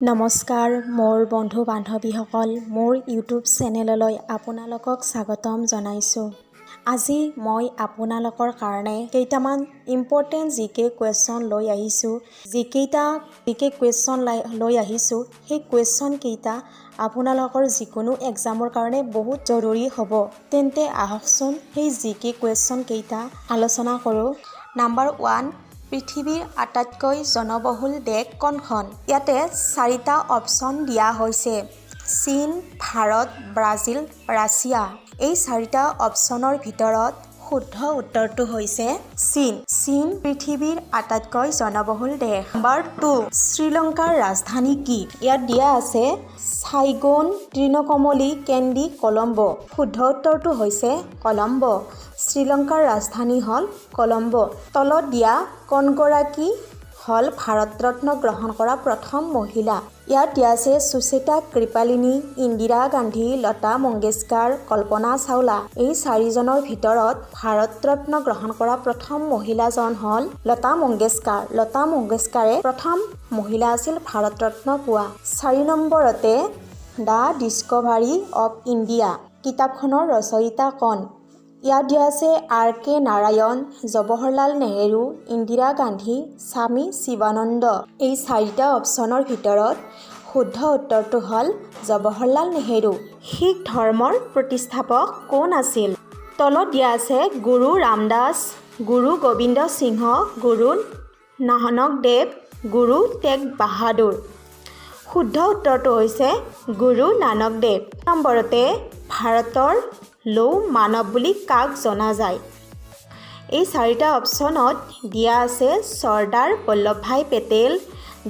নমস্কাৰ মোৰ বন্ধু বান্ধৱীসকল, মোৰ ইউটিউব চেনেললৈ আপোনালোকক স্বাগতম জনাইছোঁ। আজি মই আপোনালোকৰ কাৰণে কেইটামান ইম্পৰ্টেণ্ট জিকে কুৱেশ্যন লৈ আহিছোঁ। যিকেইটা জিকে কুৱেশ্যন লৈ আহিছোঁ সেই কুৱেশ্যন কেইটা আপোনালোকৰ যিকোনো এক্সামৰ কাৰণে বহুত জৰুৰী হ'ব। তেন্তে আহকচোন সেই জিকে কুৱেশ্যন কেইটা আলোচনা কৰোঁ। নাম্বাৰ 1, পৃথিৱীৰ আটাইতকৈ জনবহুল দেশ কোনখন? ইয়াতে 4টা অপশ্যন দিয়া হৈছে: চীন, ভাৰত, ব্ৰাজিল, ৰাছিয়া। এই 4টা অপশ্যনৰ ভিতৰত শুদ্ধ উত্তৰটো হৈছে চীন। চীন পৃথিৱীৰ আটাইতকৈ জনবহুল দেশ। নাম্বাৰ 2, শ্ৰীলংকাৰ ৰাজধানী কি? ইয়াত দিয়া আছে ছাইগোন, তৃণকমলি, কেন্দি, কলম্বো। শুদ্ধ উত্তৰটো হৈছে কলম্বো। শ্ৰীলংকাৰ ৰাজধানী হ'ল কলম্বো। তলত দিয়া কোনগৰাকী হ'ল ভাৰত ৰত্ন গ্ৰহণ কৰা প্ৰথম মহিলা? ইয়াত দিয়া আছে সুচেতা কৃপালিনী, ইন্দিৰা গান্ধী, লতা মংগেশকাৰ, কল্পনা চাওলা। এই 4জনৰ ভিতৰত ভাৰত ৰত্ন গ্ৰহণ কৰা প্ৰথম মহিলাজন হ'ল লতা মংগেশকাৰ। লতা মংগেশকাৰে প্ৰথম মহিলা আছিল ভাৰত ৰত্ন পোৱা। 4 নম্বৰতে দ্য ডিস্কভাৰী অৱ ইণ্ডিয়া কিতাপখনৰ ৰচয়িতা কোন? ইয়াত দিয়া আছে R.K. নাৰায়ণ, জৱাহৰলাল নেহেৰু, ইন্দিৰা গান্ধী, স্বামী শিৱানন্দ। এই 4টা অপশ্যনৰ ভিতৰত শুদ্ধ উত্তৰটো হ'ল জৱাহৰলাল নেহেৰু। শিখ ধৰ্মৰ প্ৰতিষ্ঠাপক কোন আছিল? তলত দিয়া আছে গুৰু ৰামদাস, গুৰু গোবিন্দ সিংহ, গুৰু নানক দেৱ, গুৰু টেগ বাহাদুৰ। শুদ্ধ উত্তৰটো হৈছে গুৰু নানক দেৱ। নম্বৰতে ভাৰতৰ লৌহ মানৱ বুলি কাক জনা যায়? এই 4টা অপশ্যনত দিয়া আছে চৰ্দাৰ বল্লভভাই পেটেল,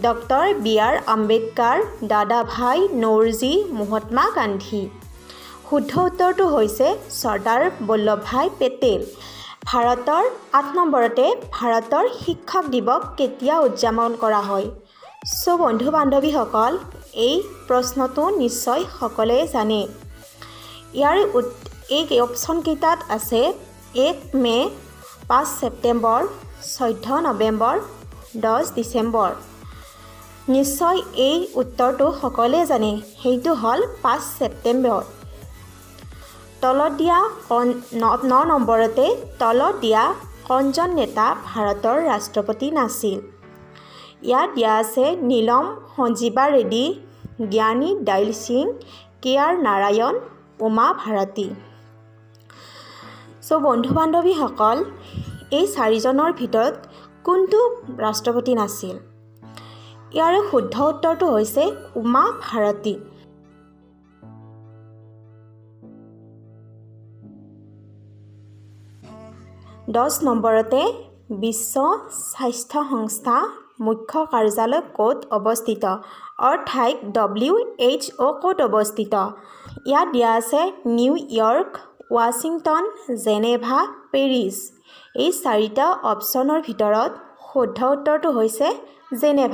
ডক্টৰ B.R. আম্বেদকাৰ, দাদাভাই নৌৰোজী, মহাত্মা গান্ধী। শুদ্ধ উত্তৰটো হৈছে চৰ্দাৰ বল্লভভাই পেটেল। ভাৰতৰ 8 নম্বৰতে ভাৰতৰ শিক্ষক দিৱস কেতিয়া উদযাপন কৰা হয়? বন্ধু বান্ধৱীসকল, এই প্ৰশ্নটো নিশ্চয় সকলোৱে জানে। এই অপশ্যন কেইটাত আছে 1 মে', 5 ছেপ্টেম্বৰ, 14 নৱেম্বৰ, 10 ডিচেম্বৰ। নিশ্চয় এই উত্তৰটো সকলোৱে জানে, সেইটো হ'ল 5 ছেপ্টেম্বৰ। তলত দিয়া 9 নম্বৰতে তলত দিয়া কোনজন নেতা ভাৰতৰ ৰাষ্ট্ৰপতি নাছিল? ইয়াত দিয়া আছে নীলম সঞ্জীৱা ৰেড্ডী, জ্ঞানী ডাইল সিং, K.R. নাৰায়ণ, উমা ভাৰতী। বন্ধু বান্ধৱীসকল, এই 4জনৰ ভিতৰত কোনটো ৰাষ্ট্ৰপতি নাছিল? ইয়াৰ শুদ্ধ উত্তৰটো হৈছে উমা ভাৰতী। 10 নম্বৰতে বিশ্ব স্বাস্থ্য সংস্থা মুখ্য কাৰ্যালয় ক'ত অৱস্থিত? অৰ্থাৎ WHO ক'ত অৱস্থিত? ইয়াত দিয়া আছে নিউয়ৰ্ক, ৱাশ্বিংটন, জেনেভা, পেৰিছ। এই 4টা অপশ্যনৰ ভিতৰত শুদ্ধ উত্তৰটো হৈছে জেনেভা।